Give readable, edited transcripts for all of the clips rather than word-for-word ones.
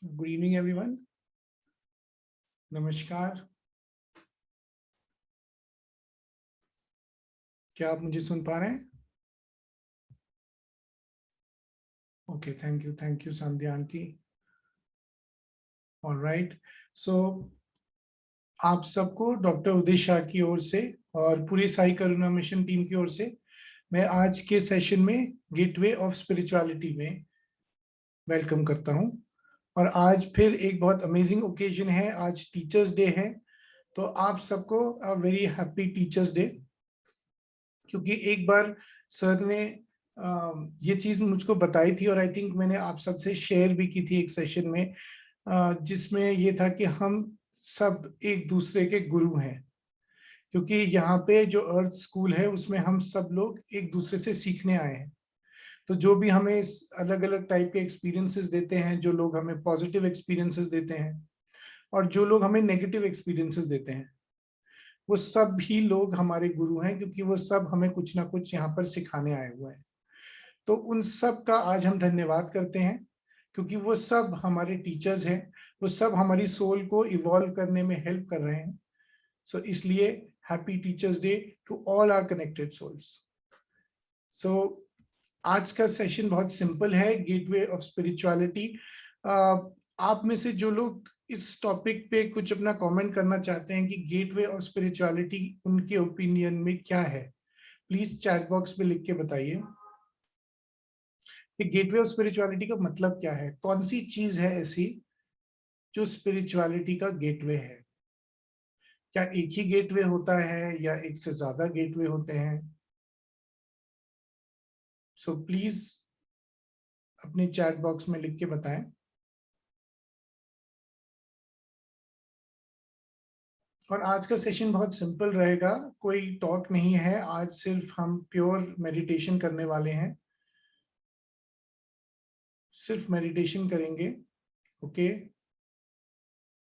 Good evening everyone. नमस्कार। क्या आप मुझे सुन पा रहे हैं? Okay, thank you Sandhya auntie. Alright, so आप सबको डॉक्टर उदय शाह की ओर से और पूरी साई करुणा मिशन टीम की ओर से मैं आज के सेशन में गेटवे ऑफ स्पिरिचुअलिटी में वेलकम करता हूं। और आज फिर एक बहुत अमेजिंग ओकेजन है, आज टीचर्स डे है। तो आप सबको a very happy teachers day. क्योंकि एक बार सर ने ये चीज मुझको बताई थी और आई थिंक मैंने आप सबसे शेयर भी की थी एक सेशन में, जिसमें ये था कि हम सब एक दूसरे के गुरु हैं। क्योंकि यहाँ पे जो अर्थ स्कूल है उसमें हम सब लोग एक दूसरे से सीखने आए हैं। तो जो भी हमें अलग अलग टाइप के एक्सपीरियंसेस देते हैं, जो लोग हमें पॉजिटिव एक्सपीरियंसेस देते हैं और जो लोग हमें नेगेटिव एक्सपीरियंसेस देते हैं, वो सब ही लोग हमारे गुरु हैं, क्योंकि वो सब हमें कुछ ना कुछ यहाँ पर सिखाने आए हुए हैं। तो उन सब का आज हम धन्यवाद करते हैं, क्योंकि वो सब हमारे टीचर्स हैं, वो सब हमारी सोल को इवॉल्व करने में हेल्प कर रहे हैं। सो इसलिए happy teachers day to all our connected souls. So आज का सेशन बहुत सिंपल है, गेटवे ऑफ स्पिरिचुअलिटी। आप में से जो लोग इस टॉपिक पे कुछ अपना कमेंट करना चाहते हैं कि गेटवे ऑफ स्पिरिचुअलिटी उनके ओपिनियन में क्या है, प्लीज चैट बॉक्स में लिख के बताइए कि गेटवे ऑफ स्पिरिचुअलिटी का मतलब क्या है। कौन सी चीज है ऐसी जो स्पिरिचुअलिटी का गेटवे है? क्या एक ही गेटवे होता है या एक से ज्यादा गेटवे होते हैं? सो प्लीज अपने चैट बॉक्स में लिख के बताएं। और आज का सेशन बहुत सिंपल रहेगा, कोई टॉक नहीं है। आज सिर्फ हम प्योर मेडिटेशन करने वाले हैं, सिर्फ मेडिटेशन करेंगे। Okay,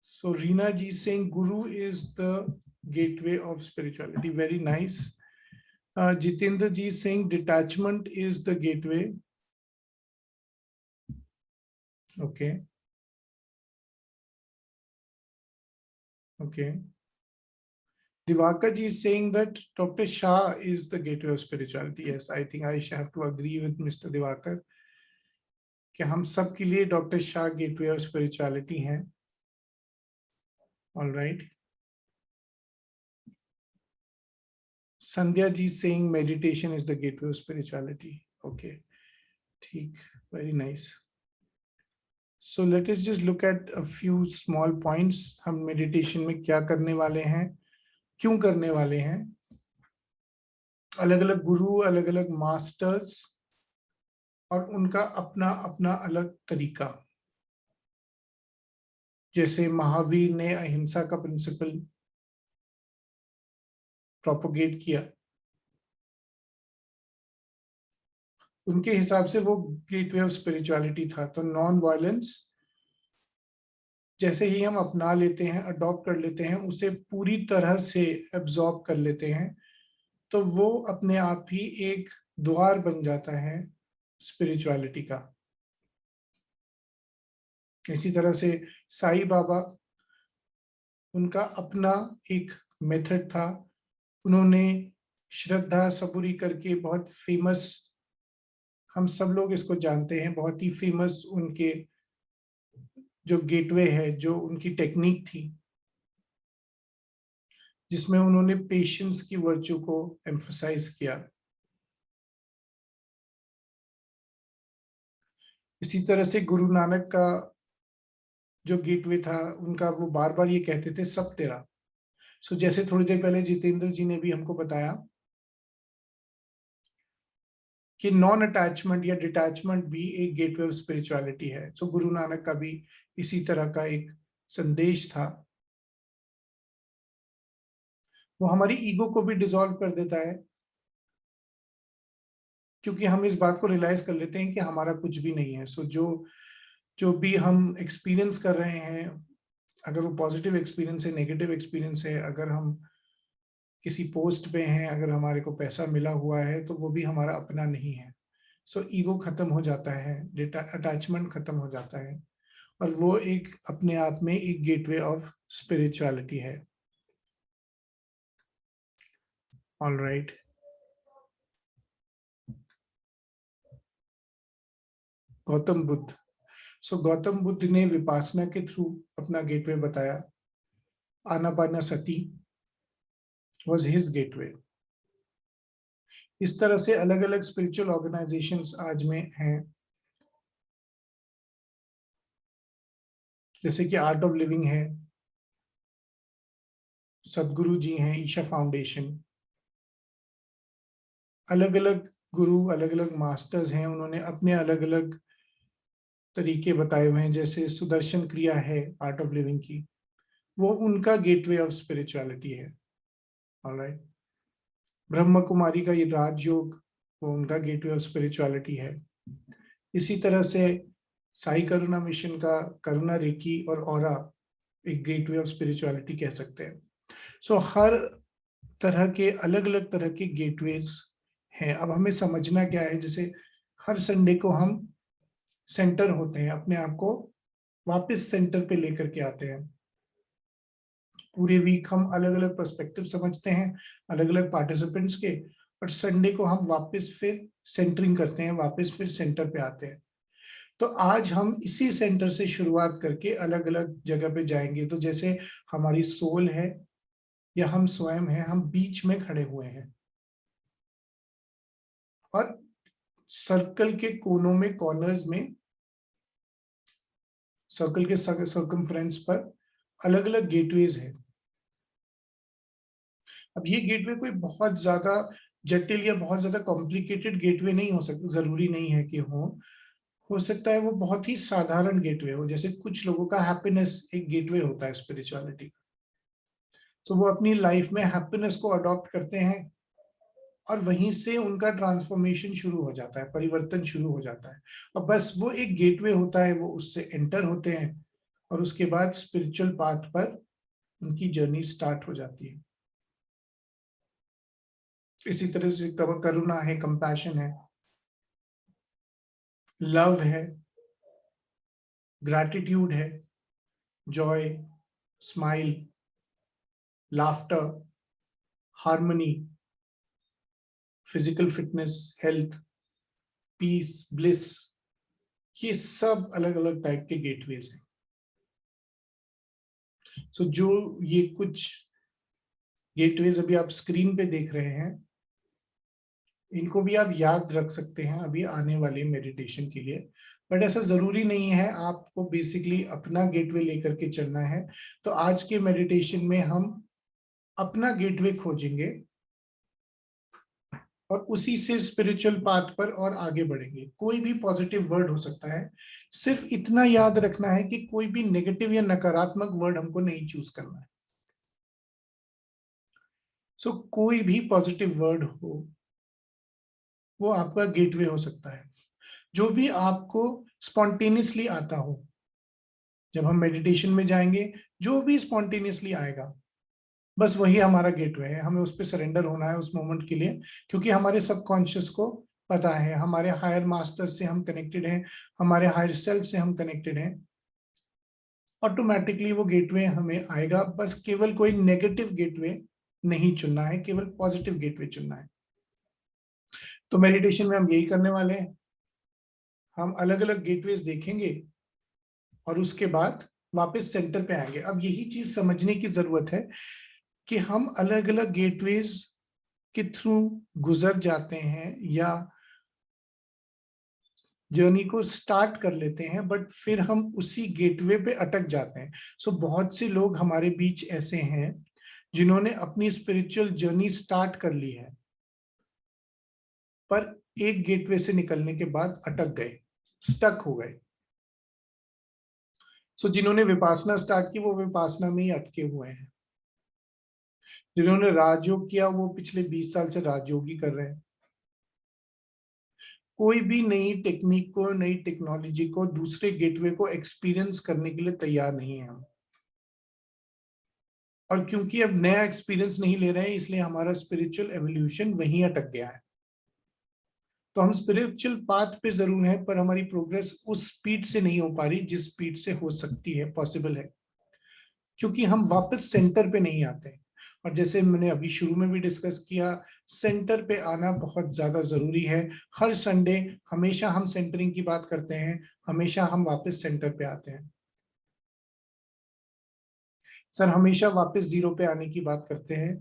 so Reena ji Singh, guru is the gateway of spirituality, very nice. Jitendra ji Singh, detachment is the gateway. Okay okay, Divakar ji is saying that Dr. Shah is the gateway of spirituality. Yes, I think I have to agree with Mr. Divakar कि हम सब के लिए doctor Shah gateway of spirituality हैं। All right, Sandhya ji saying meditation is the gateway of spirituality. Okay, ठीक, very nice. So let us just look at a few small points. हम meditation में क्या करने वाले हैं, क्यों करने वाले हैं। अलग अलग गुरु, अलग अलग मास्टर्स और उनका अपना अपना अलग तरीका। जैसे महावीर ने अहिंसा का प्रिंसिपल प्रोपोगेट किया, उनके हिसाब से वो गेटवे ऑफ स्पिरिचुअलिटी था। तो नॉन वायलेंस जैसे ही हम अपना लेते हैं, अडॉप्ट कर लेते हैं, उसे पूरी तरह से एब्जॉर्ब कर लेते हैं, तो वो अपने आप ही एक द्वार बन जाता है स्पिरिचुअलिटी का। इसी तरह से साईं बाबा, उनका अपना एक मेथड था। उन्होंने श्रद्धा सबूरी करके बहुत फेमस, हम सब लोग इसको जानते हैं, बहुत ही फेमस उनके जो गेटवे है, जो उनकी टेक्निक थी, जिसमें उन्होंने पेशेंस की वर्च्यू को एम्फसाइज किया। इसी तरह से गुरु नानक का जो गेटवे था उनका, वो बार बार ये कहते थे सब तेरा। सो जैसे थोड़ी देर पहले जितेंद्र जी ने भी हमको बताया कि नॉन अटैचमेंट या डिटैचमेंट भी एक गेटवे ऑफ स्पिरिचुअलिटी है। सो गुरु नानक का भी इसी तरह का एक संदेश था। वो हमारी ईगो को भी डिसॉल्व कर देता है, क्योंकि हम इस बात को रियलाइज कर लेते हैं कि हमारा कुछ भी नहीं है। सो जो जो भी हम एक्सपीरियंस कर रहे हैं, अगर वो पॉजिटिव एक्सपीरियंस है, नेगेटिव एक्सपीरियंस है, अगर हम किसी पोस्ट पे हैं, अगर हमारे को पैसा मिला हुआ है, तो वो भी हमारा अपना नहीं है। सो ईगो खत्म हो जाता है, अटैचमेंट खत्म हो जाता है। और वो एक अपने आप में एक गेटवे ऑफ स्पिरिचुअलिटी है। All right, Gautam Buddha. So Gautam Buddha ने विपासना के थ्रू अपना गेटवे बताया। Anapanasati was his gateway. इस तरह से अलग अलग स्पिरिचुअल ऑर्गेनाइजेशंस आज में हैं, जैसे कि आर्ट ऑफ लिविंग है, सदगुरु जी हैं, ईशा फाउंडेशन। अलग अलग गुरु, अलग अलग मास्टर्स हैं, उन्होंने अपने अलग अलग तरीके बताए हुए हैं। जैसे सुदर्शन क्रिया है आर्ट ऑफ लिविंग की, वो उनका गेटवे ऑफ स्पिरिचुअलिटी है। ऑलराइट, ब्रह्म कुमारी का ये राजयोग, वो उनका गेटवे ऑफ स्पिरिचुअलिटी है। इसी तरह से साई करुणा मिशन का करुणा रेकी और ऑरा एक गेटवे ऑफ स्पिरिचुअलिटी कह सकते हैं। सो हर तरह के अलग अलग तरह के गेटवेज हैं। अब हमें समझना क्या है, जैसे हर संडे को हम सेंटर होते हैं, अपने आप को वापस सेंटर पे लेकर के आते हैं। पूरे वीक हम अलग अलग पर्सपेक्टिव समझते हैं अलग अलग पार्टिसिपेंट्स के, और संडे को हम वापस फिर सेंटरिंग करते हैं, वापस फिर सेंटर पे आते हैं। तो आज हम इसी सेंटर से शुरुआत करके अलग अलग जगह पे जाएंगे। तो जैसे हमारी सोल है या हम स्वयं हैं, हम बीच में खड़े हुए हैं और सर्कल के कोनों में, कॉर्नर्स में, सर्कल के सर्कमफ्रेंस पर अलग अलग गेटवेज हैं। अब ये गेटवे कोई बहुत ज्यादा जटिल या बहुत ज्यादा कॉम्प्लिकेटेड गेटवे नहीं हो सकता, जरूरी नहीं है कि हो सकता है वो बहुत ही साधारण गेटवे हो। जैसे कुछ लोगों का हैप्पीनेस एक गेटवे होता है स्पिरिचुअलिटी का, तो वो अपनी लाइफ में हैप्पीनेस को अडॉप्ट करते हैं और वहीं से उनका ट्रांसफॉर्मेशन शुरू हो जाता है, परिवर्तन शुरू हो जाता है। और बस वो एक गेटवे होता है, वो उससे एंटर होते हैं और उसके बाद स्पिरिचुअल पाथ पर उनकी जर्नी स्टार्ट हो जाती है। इसी तरह से करुणा है, कंपैशन है, लव है, ग्रैटिट्यूड है, joy, smile, laughter, harmony, physical fitness, health, peace, bliss, ये सब अलग अलग टाइप के गेटवेज हैं। सो जो ये कुछ गेटवेज अभी आप स्क्रीन पे देख रहे हैं, इनको भी आप याद रख सकते हैं अभी आने वाले मेडिटेशन के लिए। बट ऐसा जरूरी नहीं है, आपको बेसिकली अपना गेटवे लेकर के चलना है। तो आज के मेडिटेशन में हम अपना गेटवे खोजेंगे और उसी से स्पिरिचुअल पाथ पर और आगे बढ़ेंगे। कोई भी पॉजिटिव वर्ड हो सकता है, सिर्फ इतना याद रखना है कि कोई भी नेगेटिव या नकारात्मक वर्ड हमको नहीं चूज करना है। सो कोई भी पॉजिटिव वर्ड हो, वो आपका गेटवे हो सकता है। जो भी आपको स्पॉन्टेनियसली आता हो, जब हम मेडिटेशन में जाएंगे, जो भी स्पॉन्टेनियसली आएगा, बस वही हमारा गेटवे है। हमें उस पर सरेंडर होना है उस मोमेंट के लिए, क्योंकि हमारे सबकॉन्शियस को पता है, हमारे हायर मास्टर से हम कनेक्टेड हैं, हमारे हायर सेल्फ से हम कनेक्टेड हैं। ऑटोमेटिकली वो गेटवे हमें आएगा। बस केवल कोई नेगेटिव गेटवे नहीं चुनना है, केवल पॉजिटिव गेटवे चुनना है। तो मेडिटेशन में हम यही करने वाले हैं, हम अलग अलग गेटवेज देखेंगे और उसके बाद वापस सेंटर पे आएंगे। अब यही चीज समझने की जरूरत है कि हम अलग अलग गेटवेज के थ्रू गुजर जाते हैं या जर्नी को स्टार्ट कर लेते हैं, बट फिर हम उसी गेटवे पे अटक जाते हैं। सो बहुत से लोग हमारे बीच ऐसे हैं जिन्होंने अपनी स्पिरिचुअल जर्नी स्टार्ट कर ली है, पर एक गेटवे से निकलने के बाद अटक गए, स्टक हो गए। सो जिन्होंने विपासना स्टार्ट की, वो विपासना में ही अटके हुए हैं। जिन्होंने राजयोग किया, वो पिछले 20 साल से राजयोग ही कर रहे हैं। कोई भी नई टेक्निक को, नई टेक्नोलॉजी को, दूसरे गेटवे को एक्सपीरियंस करने के लिए तैयार नहीं है हम। और क्योंकि अब नया एक्सपीरियंस नहीं ले रहे हैं, इसलिए हमारा स्पिरिचुअल एवोल्यूशन वहीं अटक गया है। तो हम स्पिरिचुअल पाथ पे जरूर हैं, पर हमारी प्रोग्रेस उस स्पीड से नहीं हो पा रही जिस स्पीड से हो सकती है, पॉसिबल है, क्योंकि हम वापस सेंटर पे नहीं आते। और जैसे मैंने अभी शुरू में भी डिस्कस किया, सेंटर पे आना बहुत ज्यादा जरूरी है। हर संडे हमेशा हम सेंटरिंग की बात करते हैं, हमेशा हम वापस सेंटर पे आते हैं। सर हमेशा वापस जीरो पे आने की बात करते हैं,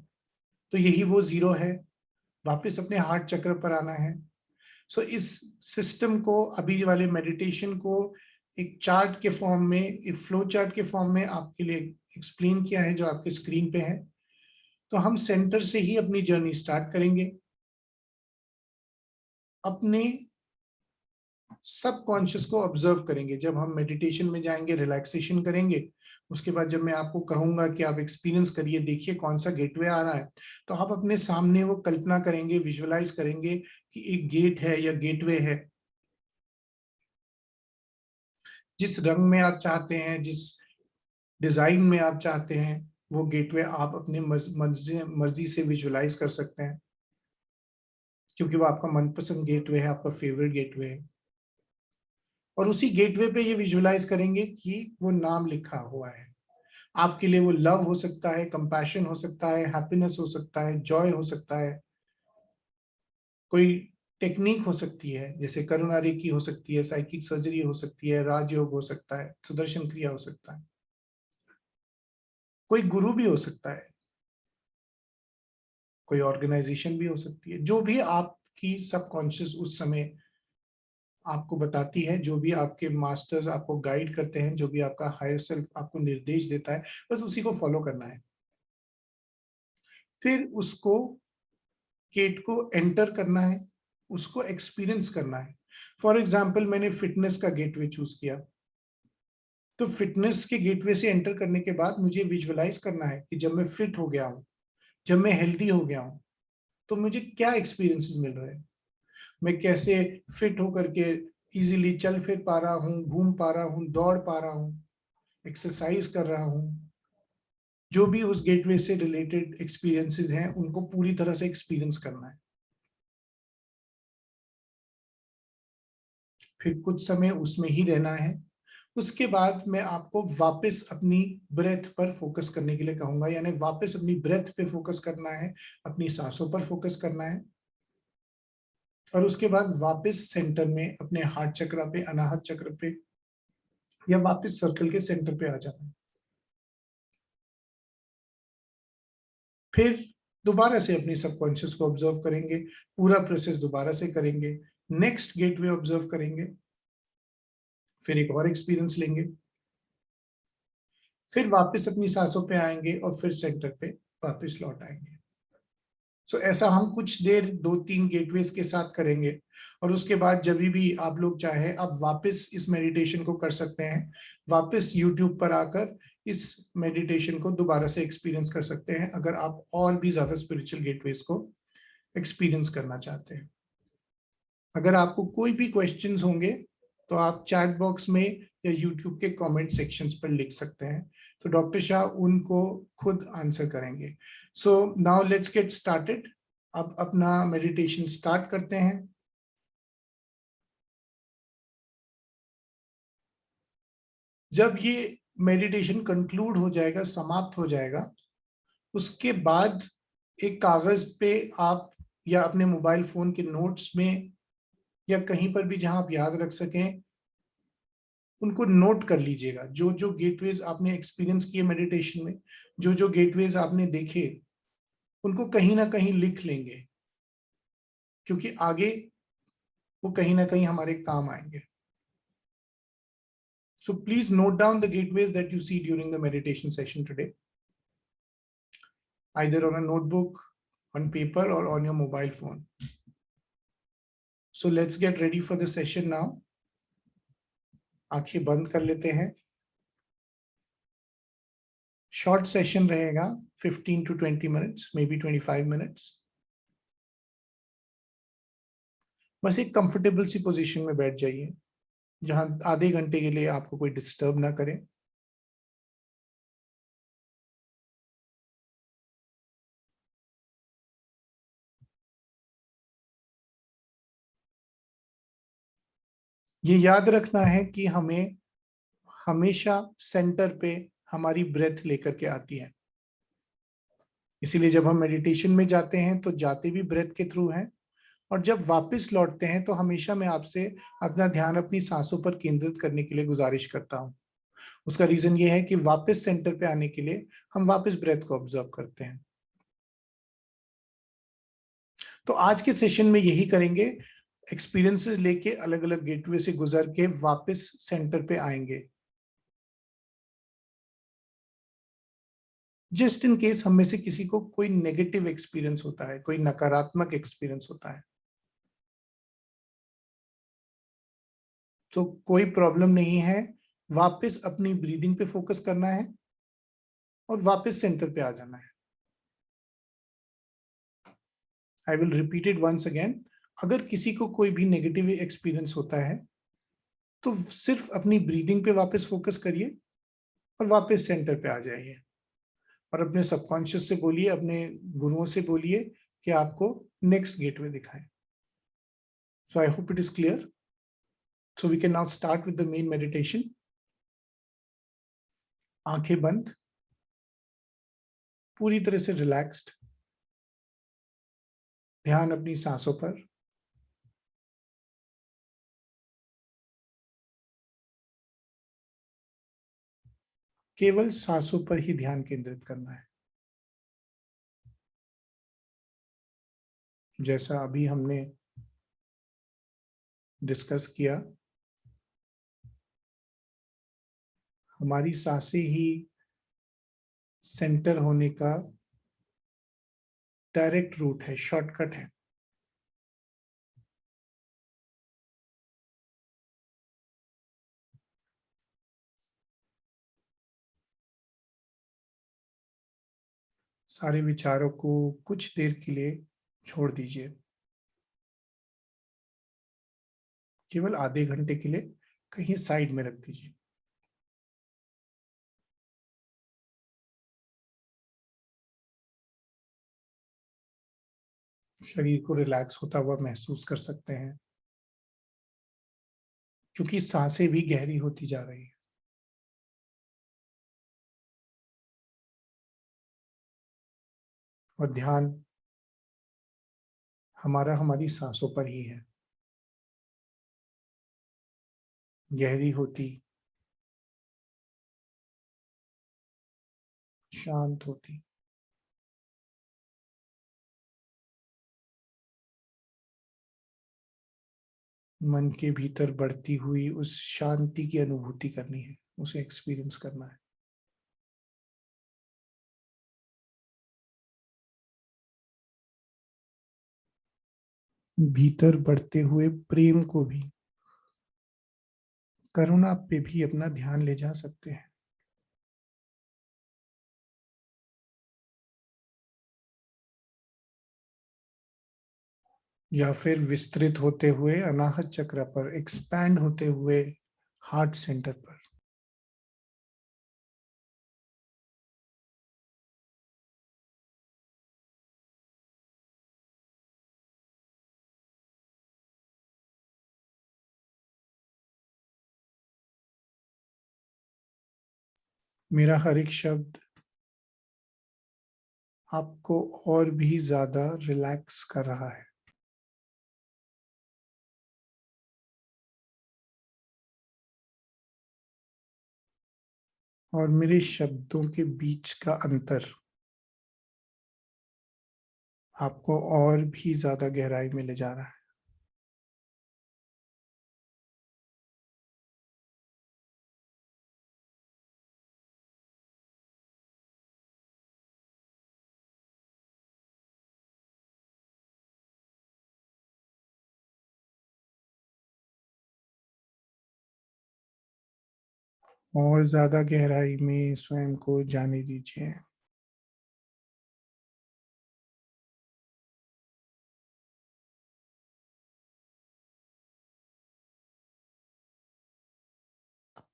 तो यही वो जीरो है, वापस अपने हार्ट चक्र पर आना है। सो इस सिस्टम को, अभी वाले मेडिटेशन को एक चार्ट के फॉर्म में, एक फ्लो चार्ट के फॉर्म में आपके लिए एक्सप्लेन किया है, जो आपके स्क्रीन पे है। तो हम सेंटर से ही अपनी जर्नी स्टार्ट करेंगे। अपने सब कॉन्शियस को ऑब्जर्व करेंगे। जब हम मेडिटेशन में जाएंगे, रिलैक्सेशन करेंगे, उसके बाद जब मैं आपको कहूंगा कि आप एक्सपीरियंस करिए, देखिए कौन सा गेटवे आ रहा है, तो आप अपने सामने वो कल्पना करेंगे, विजुअलाइज करेंगे कि एक गेट है या गेटवे है। जिस रंग में आप चाहते हैं, जिस डिजाइन में आप चाहते हैं, वो गेटवे आप अपने मर्जी से विजुअलाइज कर सकते हैं, क्योंकि वो आपका मनपसंद गेटवे है, आपका फेवरेट गेटवे है। और उसी गेटवे पे ये विजुअलाइज करेंगे कि वो नाम लिखा हुआ है। आपके लिए वो लव हो सकता है, कंपैशन हो सकता है, हैप्पीनेस हो सकता है, जॉय हो सकता है, कोई टेक्निक हो सकती है, जैसे करुणा रेकी हो सकती है, साइकिक सर्जरी हो सकती है, राजयोग हो सकता है, सुदर्शन क्रिया हो सकता है, कोई गुरु भी हो सकता है, कोई ऑर्गेनाइजेशन भी हो सकती है। जो भी आपकी सबकॉन्शियस उस समय आपको बताती है, जो भी आपके मास्टर्स आपको गाइड करते हैं, जो भी आपका हायर सेल्फ आपको निर्देश देता है, बस उसी को फॉलो करना है। फिर उसको, गेट को एंटर करना है, उसको एक्सपीरियंस करना है। फॉर एग्जाम्पल, मैंने फिटनेस का गेटवे चूज किया, तो फिटनेस के गेटवे से एंटर करने के बाद मुझे विजुअलाइज करना है कि जब मैं फिट हो गया हूं, जब मैं हेल्दी हो गया हूं, तो मुझे क्या एक्सपीरियंसेस मिल रहे हैं। मैं कैसे फिट होकर के इजीली चल फिर पा रहा हूँ, घूम पा रहा हूँ, दौड़ पा रहा हूँ, एक्सरसाइज कर रहा हूँ। जो भी उस गेटवे से रिलेटेड एक्सपीरियंसेस हैं, उनको पूरी तरह से एक्सपीरियंस करना है। फिर कुछ समय उसमें ही रहना है। उसके बाद मैं आपको वापस अपनी ब्रेथ पर फोकस करने के लिए कहूंगा, यानी वापस अपनी ब्रेथ पे फोकस करना है, अपनी सांसों पर फोकस करना है। और उसके बाद वापस सेंटर में, अपने हार्ट चक्र पे, अनाहत चक्र पे, या वापस सर्कल के सेंटर पे आ जाना है। फिर दोबारा से अपनी सबकॉन्शियस को ऑब्जर्व करेंगे, पूरा प्रोसेस दोबारा से करेंगे, नेक्स्ट गेटवे ऑब्जर्व करेंगे, फिर एक और एक्सपीरियंस लेंगे, फिर वापस अपनी सांसों पे आएंगे और फिर सेंटर पे वापस लौट आएंगे। सो ऐसा हम कुछ देर 2-3 गेटवेज के साथ करेंगे। और उसके बाद जब भी आप लोग चाहे, आप वापस इस मेडिटेशन को कर सकते हैं, वापस यूट्यूब पर आकर इस मेडिटेशन को दोबारा से एक्सपीरियंस कर सकते हैं, अगर आप और भी ज्यादा स्पिरिचुअल गेटवेज को एक्सपीरियंस करना चाहते हैं। अगर आपको कोई भी क्वेश्चंस होंगे, तो आप चैट बॉक्स में या यूट्यूब के कमेंट सेक्शंस पर लिख सकते हैं, तो डॉक्टर शाह उनको खुद आंसर करेंगे। So now let's get started. अब अपना मेडिटेशन स्टार्ट करते हैं। जब ये मेडिटेशन कंक्लूड हो जाएगा, समाप्त हो जाएगा, उसके बाद एक कागज पे आप, या अपने मोबाइल फोन के नोट्स में, या कहीं पर भी जहां आप याद रख सकें, उनको नोट कर लीजिएगा। जो जो गेटवेज आपने एक्सपीरियंस किए मेडिटेशन में, जो जो गेटवेज आपने देखे, उनको कहीं ना कहीं लिख लेंगे, क्योंकि आगे वो कहीं ना कहीं हमारे काम आएंगे। So please note down the gateways that you see during the meditation session today, either on a notebook, on paper, or on your mobile phone. So let's get ready for the session now. आंखें बंद कर लेते हैं। Short session रहेगा, 15 to 20 minutes, maybe 25 minutes. बस एक comfortable सी position में बैठ जाइए, जहां आधे घंटे के लिए आपको कोई डिस्टर्ब ना करे। ये याद रखना है कि हमें हमेशा सेंटर पे हमारी ब्रेथ लेकर के आती है। इसीलिए जब हम मेडिटेशन में जाते हैं तो जाते भी ब्रेथ के थ्रू हैं, और जब वापस लौटते हैं तो हमेशा मैं आपसे अपना ध्यान अपनी सांसों पर केंद्रित करने के लिए गुजारिश करता हूँ। उसका रीजन ये है कि वापस सेंटर पे आने के लिए हम वापस ब्रेथ को ऑब्जर्व करते हैं। तो आज के सेशन में यही करेंगे, एक्सपीरियंसेस लेके अलग अलग गेटवे से गुजर के वापस सेंटर पे आएंगे। जस्ट इन केस हम में से किसी को कोई नेगेटिव एक्सपीरियंस होता है, कोई नकारात्मक एक्सपीरियंस होता है, तो कोई प्रॉब्लम नहीं है, वापस अपनी ब्रीदिंग पे फोकस करना है और वापस सेंटर पे आ जाना है। I will repeat it once again. अगर किसी को कोई भी नेगेटिव एक्सपीरियंस होता है तो सिर्फ अपनी ब्रीदिंग पे वापस फोकस करिए और वापस सेंटर पे आ जाइए, और अपने सबकॉन्शियस से बोलिए, अपने गुरुओं से बोलिए कि आपको नेक्स्ट गेटवे दिखाएं। So I hope it is clear. So we can now start with the main meditation. आंखें बंद, पूरी तरह से रिलैक्स्ड, ध्यान अपनी सांसों पर। केवल सांसों पर ही ध्यान केंद्रित करना है। जैसा अभी हमने डिस्कस किया, हमारी सांसें ही सेंटर होने का डायरेक्ट रूट है, शॉर्टकट है। सारे विचारों को कुछ देर के लिए छोड़ दीजिए, केवल आधे घंटे के लिए कहीं साइड में रख दीजिए। शरीर को रिलैक्स होता हुआ महसूस कर सकते हैं, क्योंकि सांसें भी गहरी होती जा रही है। और ध्यान हमारा हमारी सांसों पर ही है, गहरी होती, शांत होती, मन के भीतर बढ़ती हुई उस शांति की अनुभूति करनी है, उसे एक्सपीरियंस करना है। भीतर बढ़ते हुए प्रेम को भी, करुणा पे भी अपना ध्यान ले जा सकते हैं। या फिर विस्तृत होते हुए अनाहत चक्र पर, एक्सपैंड होते हुए हार्ट सेंटर पर। मेरा हर एक शब्द आपको और भी ज्यादा रिलैक्स कर रहा है। और मेरे शब्दों के बीच का अंतर आपको और भी ज्यादा गहराई में ले जा रहा है। और ज्यादा गहराई में स्वयं को जाने दीजिए।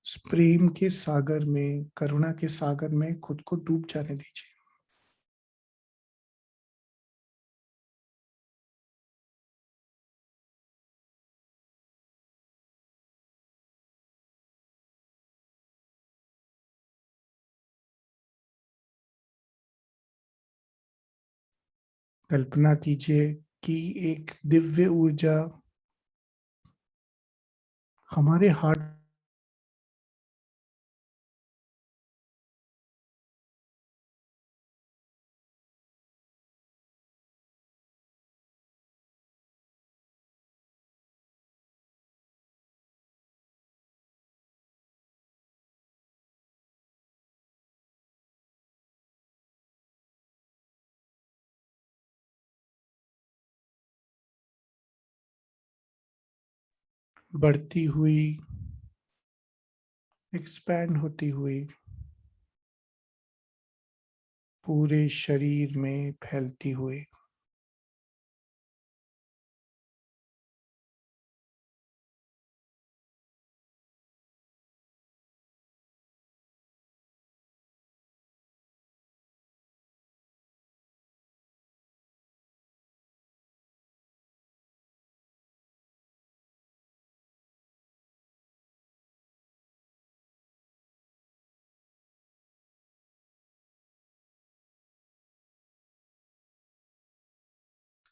इस प्रेम के सागर में, करुणा के सागर में खुद को डूब जाने दीजिए। कल्पना कीजिए कि एक दिव्य ऊर्जा हमारे हार्ट बढ़ती हुई, एक्सपैंड होती हुई पूरे शरीर में फैलती हुई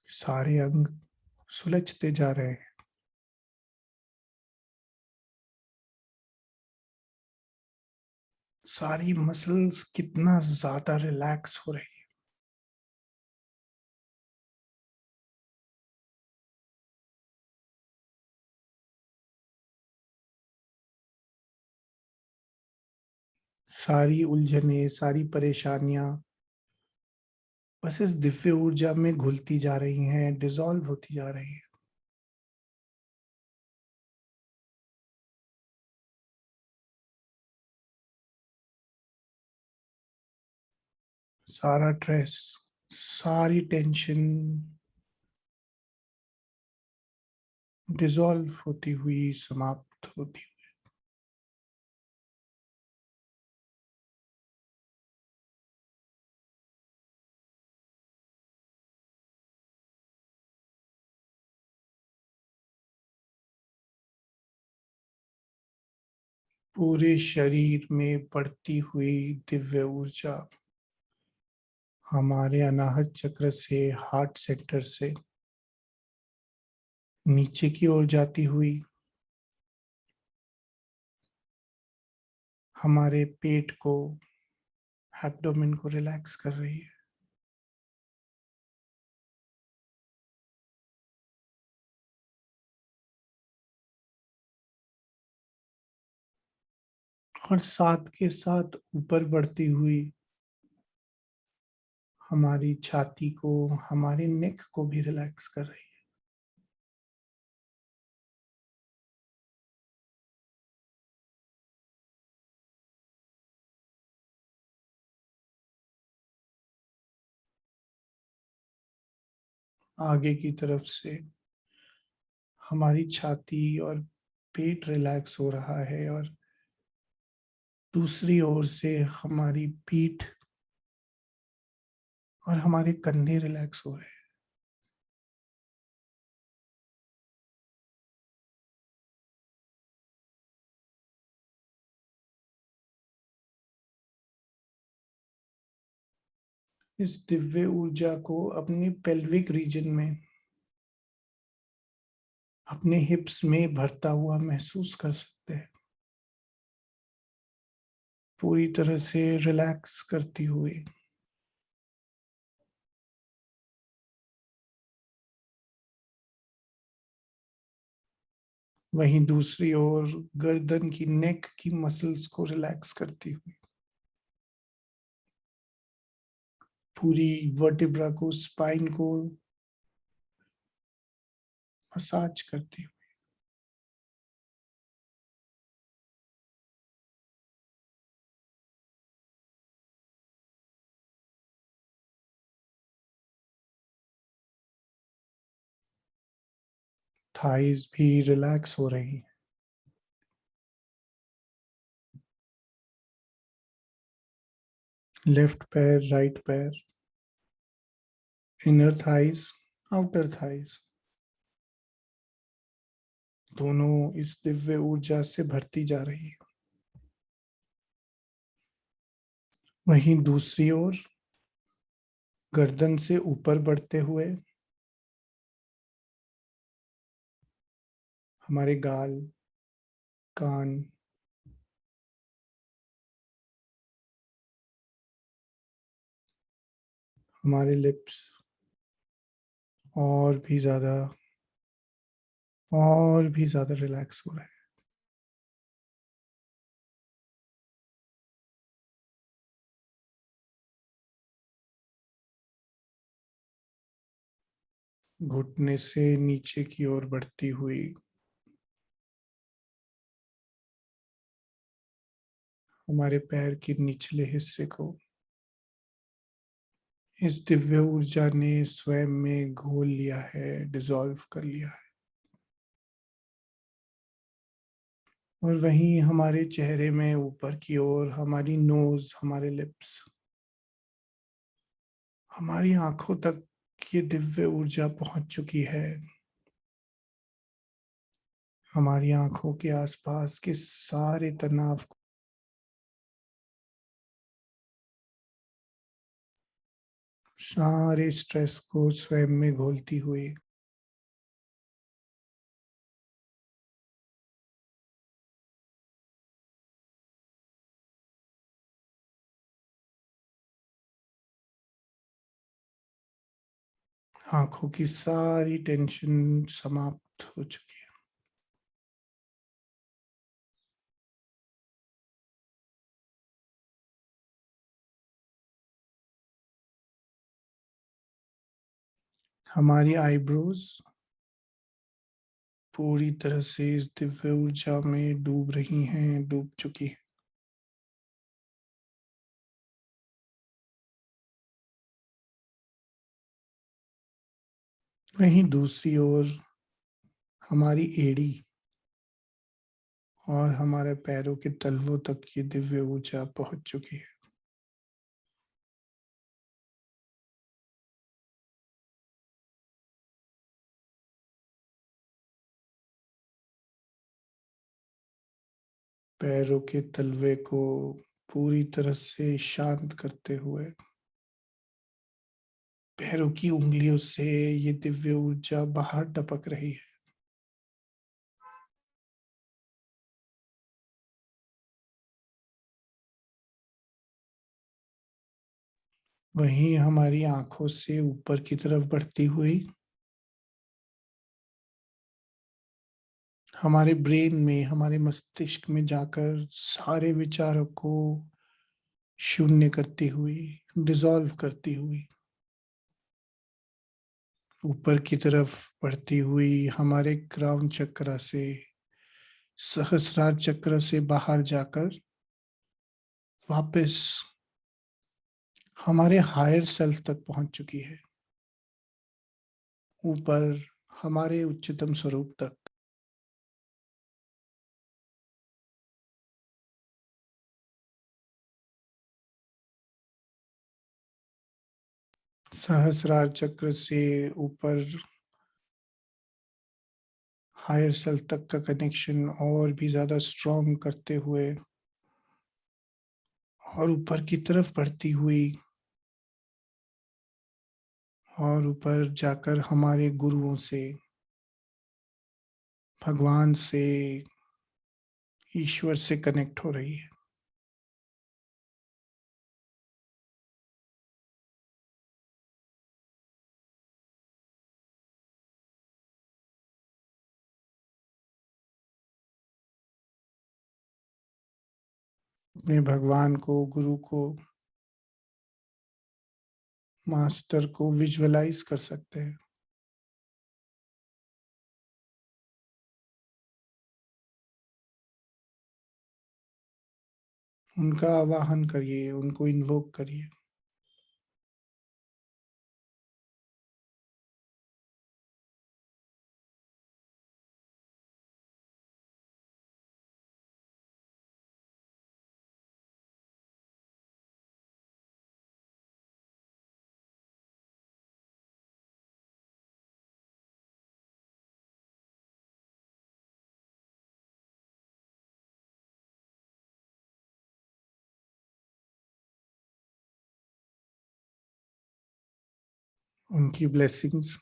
सारे अंग सुलझते जा रहे हैं। सारी मसल्स कितना ज्यादा रिलैक्स हो रही है। सारी उलझने, सारी परेशानियां बस इस दिव्य ऊर्जा में घुलती जा रही हैं, डिसॉल्व होती जा रही है। सारा स्ट्रेस, सारी टेंशन डिसॉल्व होती हुई, समाप्त होती हुई। पूरे शरीर में बढ़ती हुई दिव्य ऊर्जा हमारे अनाहत चक्र से, हार्ट सेंटर से नीचे की ओर जाती हुई हमारे पेट को, एब्डोमेन को रिलैक्स कर रही है। और साथ के साथ ऊपर बढ़ती हुई हमारी छाती को, हमारे नेक को भी रिलैक्स कर रही है। आगे की तरफ से हमारी छाती और पेट रिलैक्स हो रहा है और दूसरी ओर से हमारी पीठ और हमारे कंधे रिलैक्स हो रहे हैं। इस दिव्य ऊर्जा को अपने पेल्विक रीजन में, अपने हिप्स में भरता हुआ महसूस कर सकते हैं। पूरी तरह से रिलैक्स करती हुई वहीं दूसरी ओर गर्दन की, नेक की मसल्स को रिलैक्स करती हुई पूरी वर्टिब्रा को, स्पाइन को मसाज करती हुई थाइज भी रिलैक्स हो रही है। लेफ्ट पैर, राइट पैर, इनर थाइज, आउटर थाइज दोनों इस दिव्य ऊर्जा से भरती जा रही है। वहीं दूसरी ओर गर्दन से ऊपर बढ़ते हुए हमारे गाल, कान, हमारे लिप्स और भी ज्यादा रिलैक्स हो रहा है। घुटने से नीचे की ओर बढ़ती हुई हमारे पैर के निचले हिस्से को इस दिव्य ऊर्जा ने स्वयं में घोल लिया है, डिसॉल्व कर लिया है। और वहीं हमारे चेहरे में ऊपर की ओर हमारी नोज, हमारे लिप्स, हमारी आंखों तक ये दिव्य ऊर्जा पहुंच चुकी है। हमारी आंखों के आसपास के सारे तनाव को, सारे स्ट्रेस को स्वयं में घोलती हुई आंखों की सारी टेंशन समाप्त हो चुकी है। हमारी आईब्रोज पूरी तरह से इस दिव्य ऊर्जा में डूब रही हैं, डूब चुकी हैं। वहीं दूसरी ओर हमारी एड़ी और हमारे पैरों के तलवों तक ये दिव्य ऊर्जा पहुंच चुकी है। पैरों के तलवे को पूरी तरह से शांत करते हुए पैरों की उंगलियों से ये दिव्य ऊर्जा बाहर टपक रही है। वहीं हमारी आंखों से ऊपर की तरफ बढ़ती हुई हमारे ब्रेन में, हमारे मस्तिष्क में जाकर सारे विचारों को शून्य करती हुई, डिसॉल्व करती हुई ऊपर की तरफ बढ़ती हुई हमारे क्राउन चक्र से, सहस्रार चक्र से बाहर जाकर वापस हमारे हायर सेल्फ तक पहुंच चुकी है, ऊपर हमारे उच्चतम स्वरूप तक। सहस्रार चक्र से ऊपर हायर सेल्फ तक का कनेक्शन और भी ज्यादा स्ट्रॉन्ग करते हुए और ऊपर की तरफ बढ़ती हुई और ऊपर जाकर हमारे गुरुओं से, भगवान से, ईश्वर से कनेक्ट हो रही है। अपने भगवान को, गुरु को, मास्टर को विजुअलाइज कर सकते हैं। उनका आवाहन करिए, उनको इन्वोक करिए। उनकी ब्लेसिंग्स,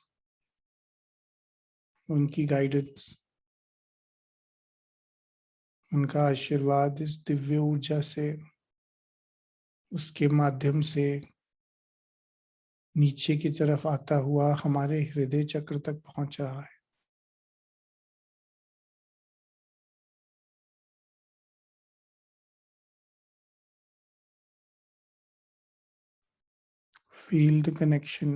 उनकी गाइडेंस, उनका आशीर्वाद इस दिव्य ऊर्जा से, उसके माध्यम से नीचे की तरफ आता हुआ हमारे हृदय चक्र तक पहुंच रहा है। Feel the connection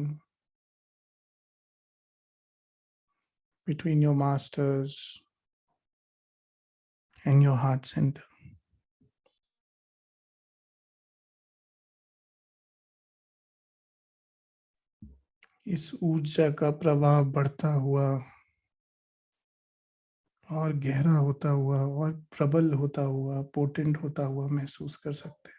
between your masters and your heart center. इस ऊर्जा का प्रवाह बढ़ता हुआ और गहरा होता हुआ और प्रबल होता हुआ, पोटेंट होता हुआ महसूस कर सकते हैं।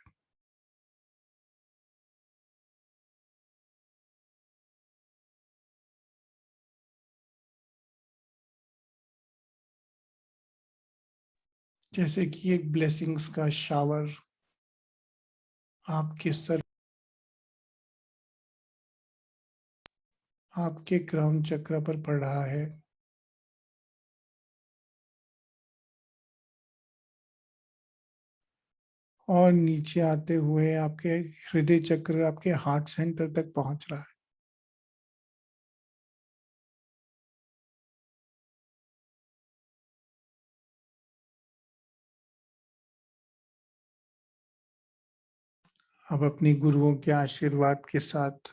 जैसे कि एक ब्लेसिंग्स का शावर आपके सर, आपके क्राउन चक्र पर पड़ रहा है, और नीचे आते हुए आपके हृदय चक्र, आपके हार्ट सेंटर तक पहुंच रहा है। अब अपनी गुरुओं के आशीर्वाद के साथ,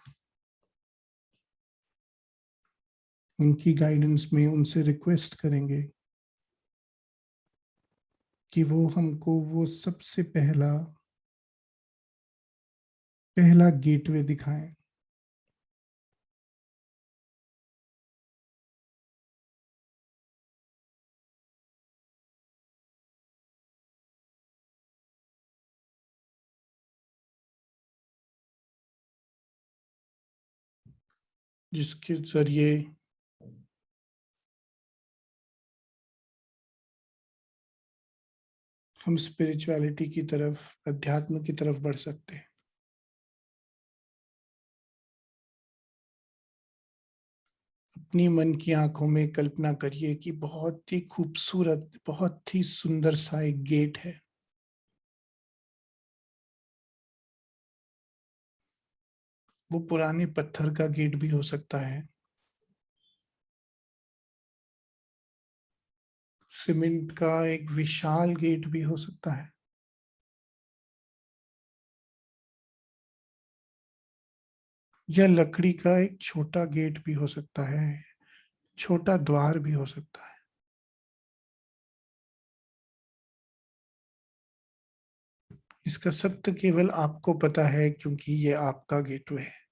उनकी गाइडेंस में उनसे रिक्वेस्ट करेंगे कि वो हमको वो सबसे पहला गेटवे दिखाएं, जिसके जरिए हम स्पिरिचुअलिटी की तरफ, अध्यात्म की तरफ बढ़ सकते हैं। अपनी मन की आंखों में कल्पना करिए कि बहुत ही खूबसूरत, बहुत ही सुंदर सा एक गेट है। वो पुराने पत्थर का गेट भी हो सकता है, सीमेंट का एक विशाल गेट भी हो सकता है, या लकड़ी का एक छोटा गेट भी हो सकता है, छोटा द्वार भी हो सकता है। इसका सत्य केवल आपको पता है, क्योंकि ये आपका गेटवे है।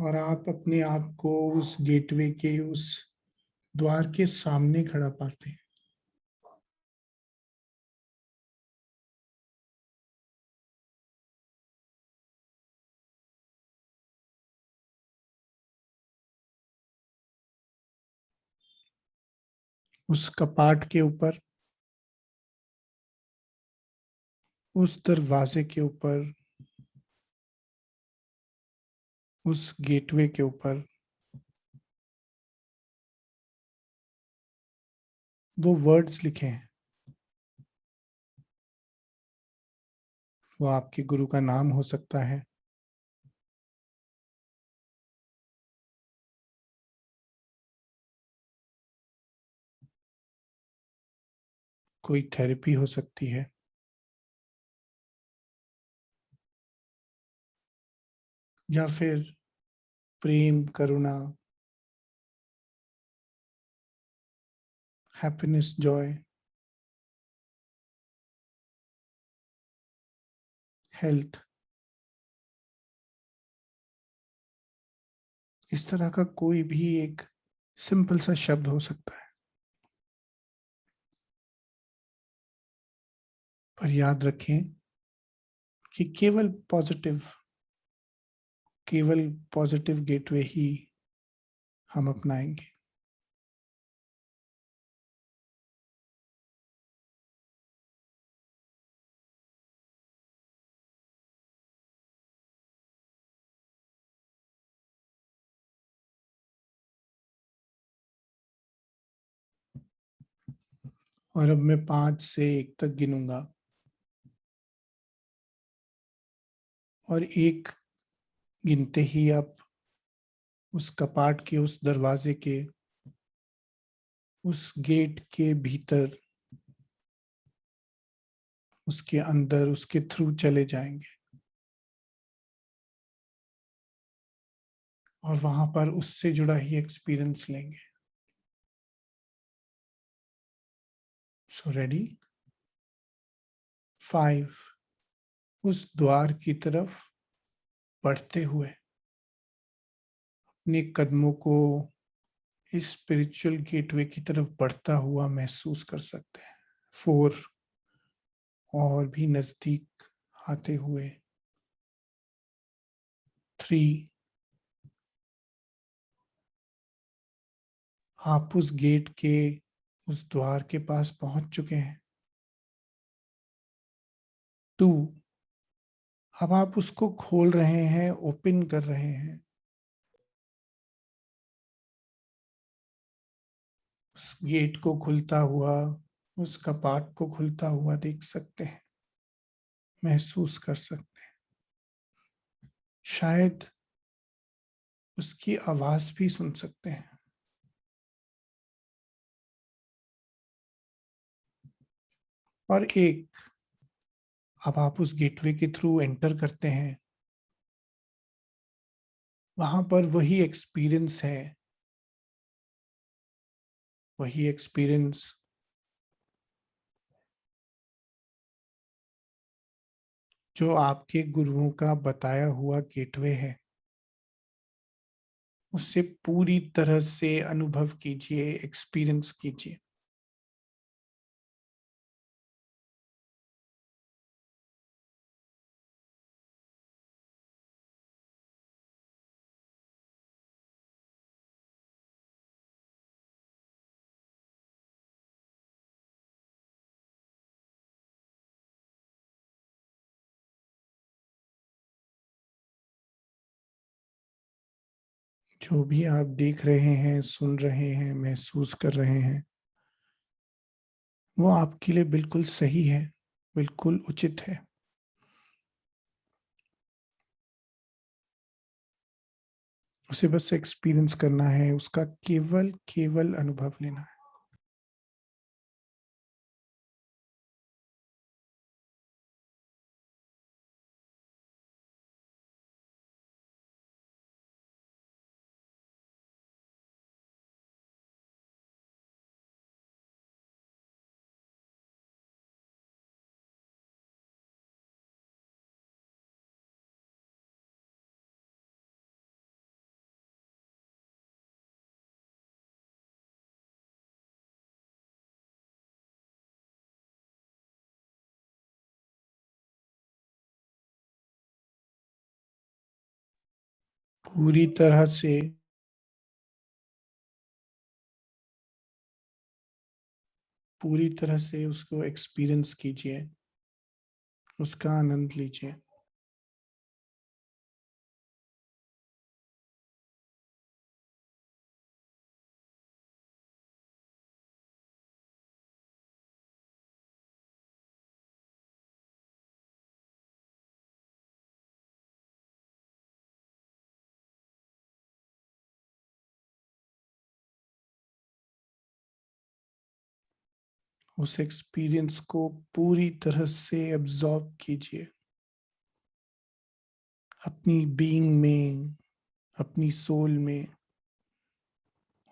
और आप अपने आप को उस गेटवे के, उस द्वार के सामने खड़ा पाते हैं। उस कपाट के ऊपर, उस दरवाजे के ऊपर, उस गेटवे के ऊपर वो वर्ड्स लिखे हैं। वो आपके गुरु का नाम हो सकता है, कोई थेरेपी हो सकती है, या फिर प्रेम, करुणा, हैप्पीनेस, जॉय, हेल्थ, इस तरह का कोई भी एक सिंपल सा शब्द हो सकता है। पर याद रखें कि केवल पॉजिटिव गेटवे ही हम अपनाएंगे। और अब मैं 5 से 1 तक गिनूंगा और 1 गिनते ही आप उस कपाट के, उस दरवाजे के, उस गेट के भीतर, उसके अंदर, उसके थ्रू चले जाएंगे और वहां पर उससे जुड़ा ही एक्सपीरियंस लेंगे। So ready? 5, उस द्वार की तरफ बढ़ते हुए अपने कदमों को इस स्पिरिचुअल गेटवे की तरफ बढ़ता हुआ महसूस कर सकते हैं। 4, और भी नजदीक आते हुए। 3, आप उस गेट के, उस द्वार के पास पहुंच चुके हैं। 2, अब आप उसको खोल रहे हैं, ओपन कर रहे हैं। उस गेट को खुलता हुआ, उस कपाट को खुलता हुआ देख सकते हैं, महसूस कर सकते हैं। शायद उसकी आवाज भी सुन सकते हैं। और 1, अब आप उस गेटवे के थ्रू एंटर करते हैं। वहां पर वही एक्सपीरियंस है, वही एक्सपीरियंस जो आपके गुरुओं का बताया हुआ गेटवे है। उससे पूरी तरह से अनुभव कीजिए, एक्सपीरियंस कीजिए। जो भी आप देख रहे हैं, सुन रहे हैं, महसूस कर रहे हैं, वो आपके लिए बिल्कुल सही है, बिल्कुल उचित है। उसे बस एक्सपीरियंस करना है, उसका केवल केवल अनुभव लेना है। पूरी तरह से, पूरी तरह से उसको एक्सपीरियंस कीजिए, उसका आनंद लीजिए। उस एक्सपीरियंस को पूरी तरह से एब्जॉर्ब कीजिए, अपनी बीइंग में, अपनी सोल में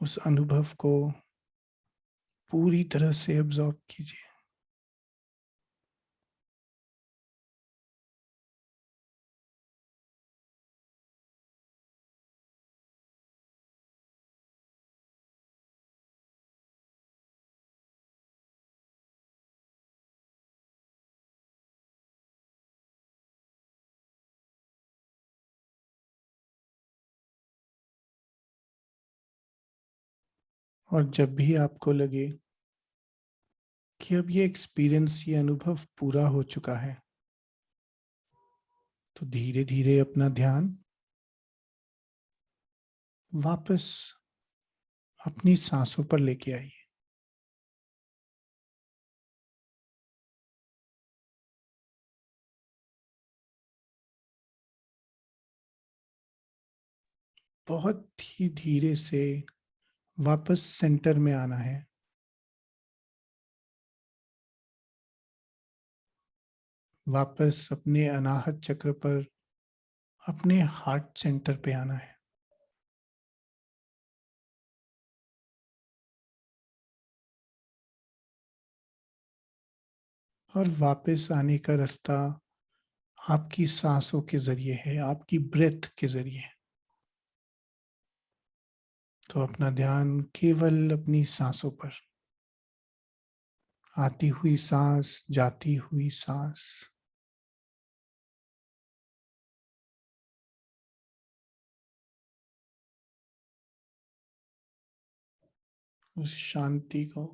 उस अनुभव को पूरी तरह से एब्जॉर्ब कीजिए। और जब भी आपको लगे कि अब ये एक्सपीरियंस, ये अनुभव पूरा हो चुका है, तो धीरे धीरे अपना ध्यान वापस अपनी सांसों पर लेके आइए। बहुत ही धीरे से वापस सेंटर में आना है। वापस अपने अनाहत चक्र पर, अपने हार्ट सेंटर पे आना है। और वापस आने का रास्ता आपकी सांसों के जरिए है, आपकी ब्रेथ के जरिए। तो अपना ध्यान केवल अपनी सांसों पर, आती हुई सांस, जाती हुई सांस। उस शांति को,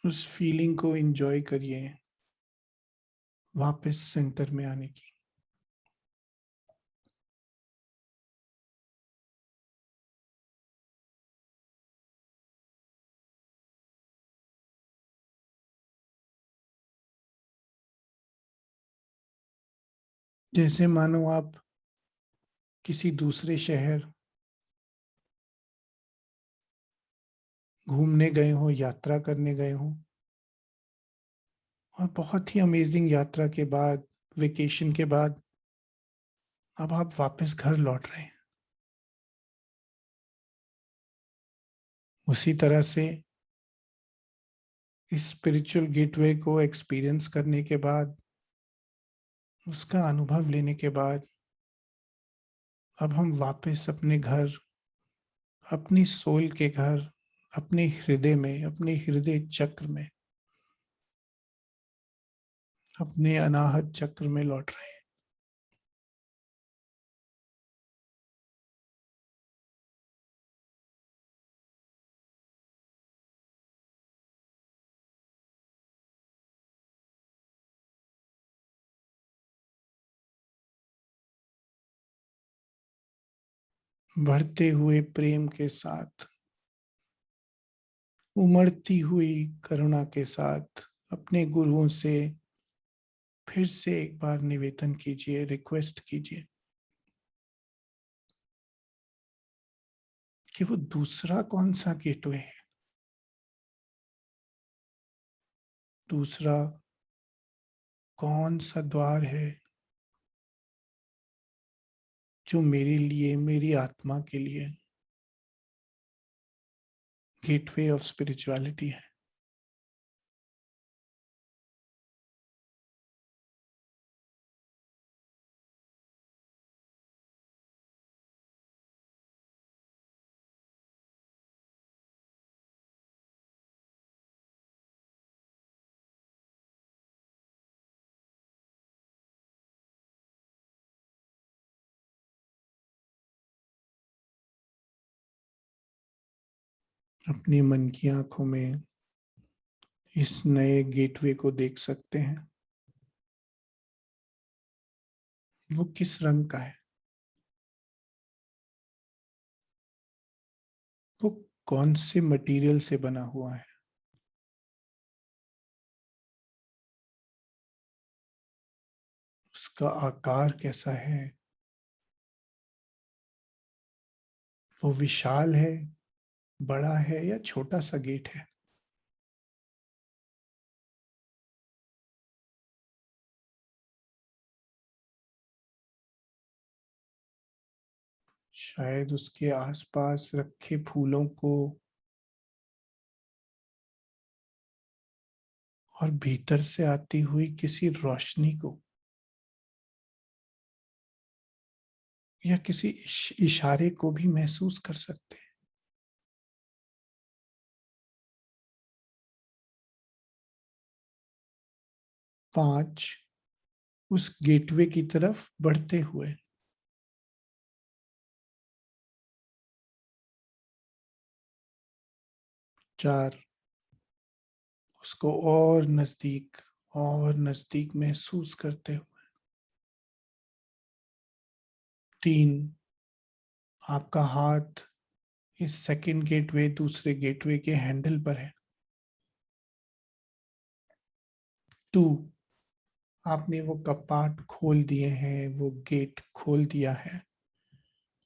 उस फीलिंग को एंजॉय करिए, वापस सेंटर में आने की। जैसे मानो आप किसी दूसरे शहर घूमने गए हो, यात्रा करने गए हो, और बहुत ही अमेजिंग यात्रा के बाद, वेकेशन के बाद अब आप वापस घर लौट रहे हैं। उसी तरह से इस स्पिरिचुअल गेटवे को एक्सपीरियंस करने के बाद, उसका अनुभव लेने के बाद, अब हम वापस अपने घर, अपनी सोल के घर, अपने हृदय में, अपने हृदय चक्र में, अपने अनाहत चक्र में लौट रहे हैं। बढ़ते हुए प्रेम के साथ, उमड़ती हुई करुणा के साथ अपने गुरुओं से फिर से एक बार निवेदन कीजिए, रिक्वेस्ट कीजिए कि वो दूसरा कौन सा गेटवे है, दूसरा कौन सा द्वार है जो मेरे लिए, मेरी आत्मा के लिए गेटवे ऑफ स्पिरिचुअलिटी है। अपनी मन की आंखों में इस नए गेटवे को देख सकते हैं। वो किस रंग का है, वो कौन से मटेरियल से बना हुआ है, उसका आकार कैसा है, वो विशाल है, बड़ा है या छोटा सा गेट है। शायद उसके आसपास रखे फूलों को और भीतर से आती हुई किसी रोशनी को या किसी इशारे को भी महसूस कर सकते हैं। पांच, उस गेटवे की तरफ बढ़ते हुए। चार, उसको और नजदीक महसूस करते हुए। तीन, आपका हाथ इस सेकंड गेटवे दूसरे गेटवे के हैंडल पर है। 2, आपने वो कपाट खोल दिए हैं, वो गेट खोल दिया है।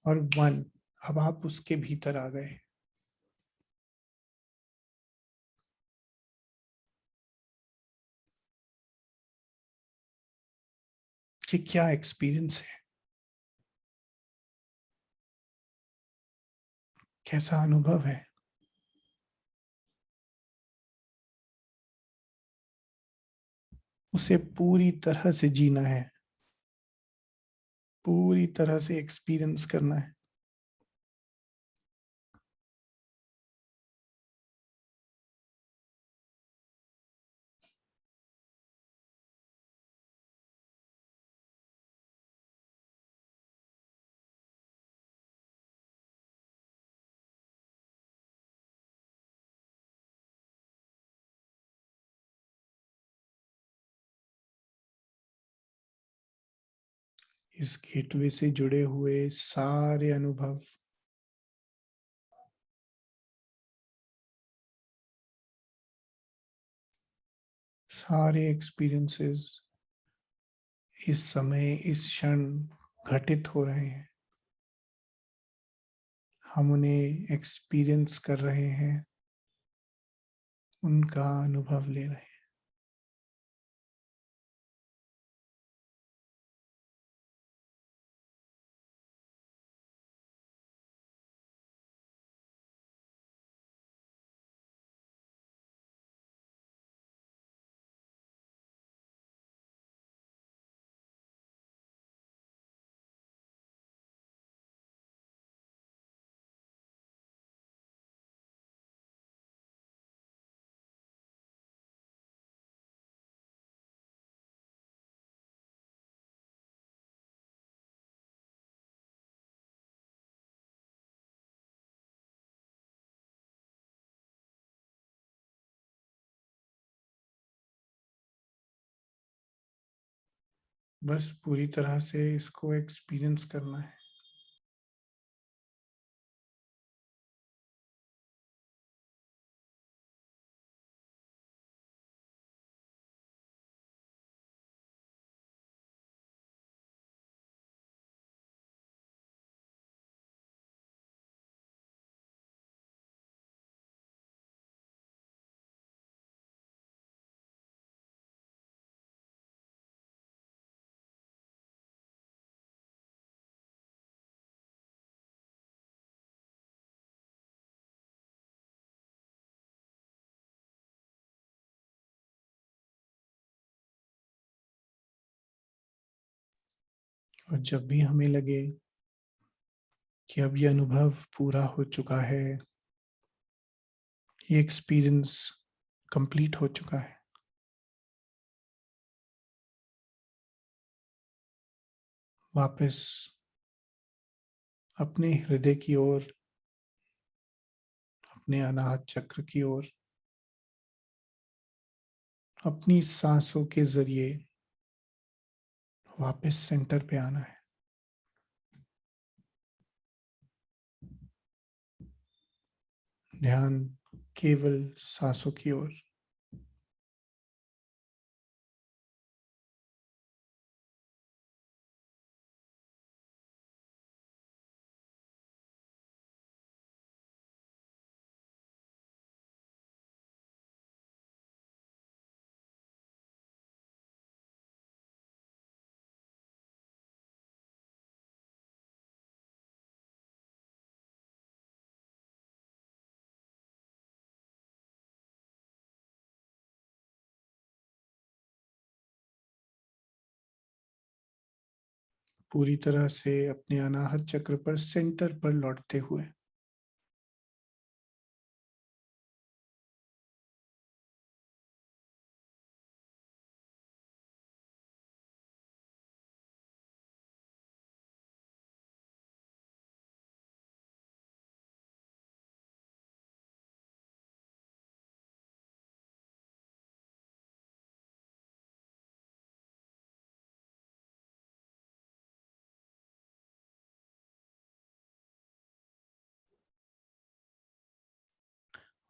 और 1, अब आप उसके भीतर आ गए। कि क्या एक्सपीरियंस है, कैसा अनुभव है? उसे पूरी तरह से जीना है, पूरी तरह से एक्सपीरियंस करना है। इस गेटवे से जुड़े हुए सारे अनुभव, सारे एक्सपीरियंसेस इस समय, इस क्षण घटित हो रहे हैं। हम उन्हें एक्सपीरियंस कर रहे हैं, उनका अनुभव ले रहे हैं। बस पूरी तरह से इसको एक्सपीरियंस करना है। और जब भी हमें लगे कि अब ये अनुभव पूरा हो चुका है, ये एक्सपीरियंस कंप्लीट हो चुका है, वापस अपने हृदय की ओर, अपने अनाहत चक्र की ओर, अपनी सांसों के जरिए वापस सेंटर पे आना है। ध्यान केवल सांसों की ओर। पूरी तरह से अपने अनाहत चक्र पर सेंटर पर लौटते हुए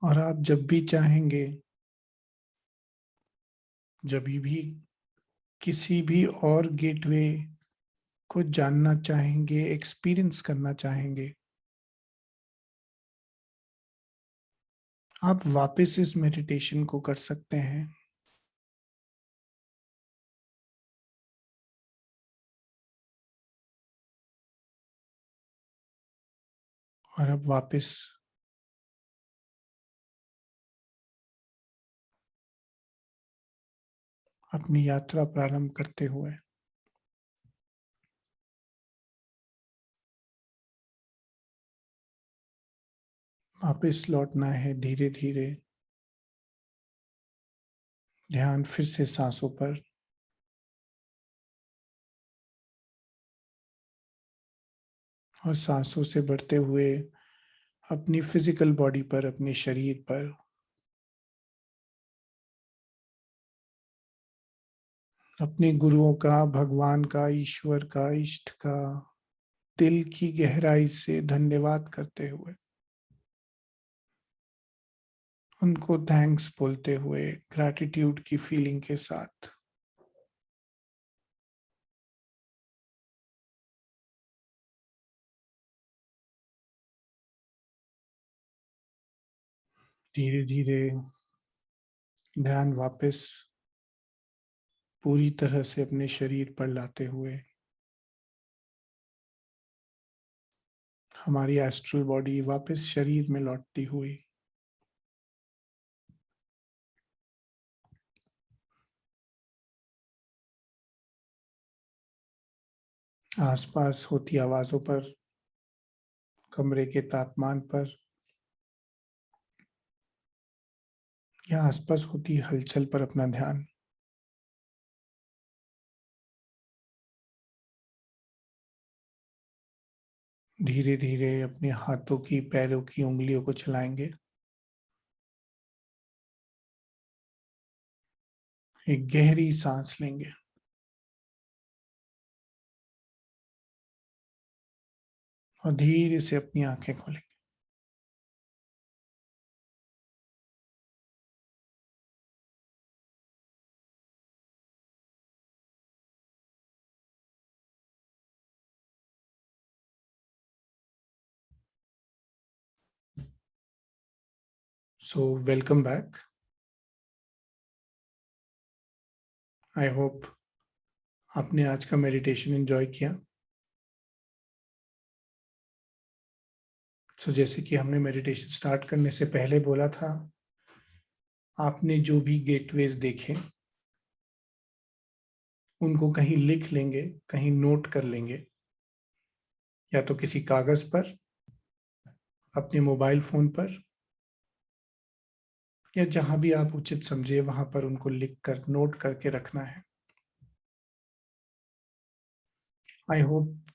और आप जब भी चाहेंगे, जब भी किसी भी और गेटवे को जानना चाहेंगे, एक्सपीरियंस करना चाहेंगे, आप वापस इस मेडिटेशन को कर सकते हैं। और अब वापस अपनी यात्रा प्रारंभ करते हुए वापस लौटना है धीरे धीरे। ध्यान फिर से सांसों पर, और सांसों से बढ़ते हुए अपनी फिजिकल बॉडी पर, अपने शरीर पर। अपने गुरुओं का, भगवान का, ईश्वर का, इष्ट का दिल की गहराई से धन्यवाद करते हुए, उनको थैंक्स बोलते हुए, ग्रैटिट्यूड की फीलिंग के साथ धीरे धीरे ध्यान वापस पूरी तरह से अपने शरीर पर लाते हुए हमारी एस्ट्रल बॉडी वापस शरीर में लौटती हुई आसपास होती आवाजों पर, कमरे के तापमान पर, या आसपास होती हलचल पर अपना ध्यान धीरे धीरे अपने हाथों की, पैरों की उंगलियों को चलाएंगे। एक गहरी सांस लेंगे और धीरे से अपनी आंखें खोलेंगे। So welcome back. I hope आपने आज का मेडिटेशन एंजॉय किया। सो जैसे कि हमने मेडिटेशन स्टार्ट करने से पहले बोला था, आपने जो भी गेटवेज देखे उनको कहीं लिख लेंगे, कहीं नोट कर लेंगे, या तो किसी कागज पर, अपने मोबाइल फोन पर, या जहां भी आप उचित समझे वहां पर उनको लिख कर नोट करके रखना है। आई होप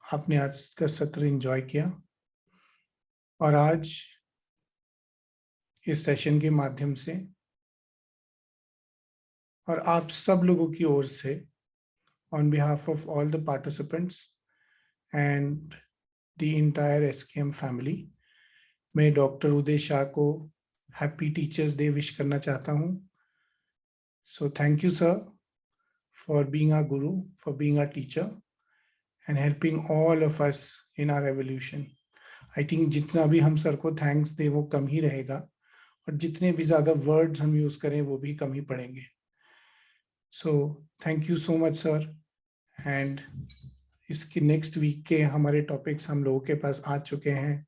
आपने आज का सत्र एंजॉय किया, और आज इस सेशन के माध्यम से और आप सब लोगों की ओर से, on behalf of all the participants and the entire SKM family, मैं डॉक्टर उदय शाह को हैप्पी टीचर्स डे विश करना चाहता हूं। So thank you sir for being our guru, for being our teacher and helping all of us in our evolution. I think जितना भी हम sir को thanks दें वो कम ही रहेगा, और जितने भी ज्यादा वर्ड्स हम यूज करें वो भी कम ही पड़ेंगे। सो thank you so much sir. And इसके नेक्स्ट वीक के हमारे टॉपिक्स हम लोगों के पास आ चुके हैं।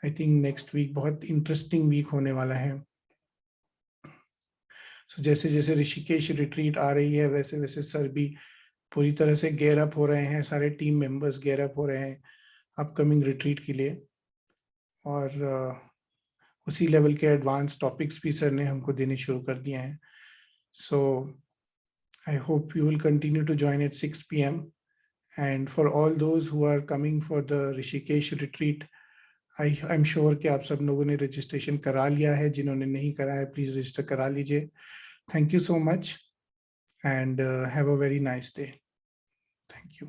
आई थिंक नेक्स्ट वीक बहुत इंटरेस्टिंग वीक होने वाला है। सो जैसे जैसे ऋषिकेश रिट्रीट आ रही है, वैसे वैसे सर भी पूरी तरह से गेयर अप हो रहे हैं, सारे टीम मेंबर्स गेयर अप हो रहे हैं अपकमिंग रिट्रीट के लिए। और उसी लेवल के एडवांस टॉपिक्स भी सर ने हमको देने शुरू कर दिए हैं। So I hope you will continue to join at 6 PM, and for all those who are coming for the Rishikesh retreat, I'm sure कि आप सब लोगों ने रजिस्ट्रेशन करा लिया है। जिन्होंने नहीं करा है प्लीज रजिस्टर करा लीजिए। Thank you so much and have a very nice day. Thank you.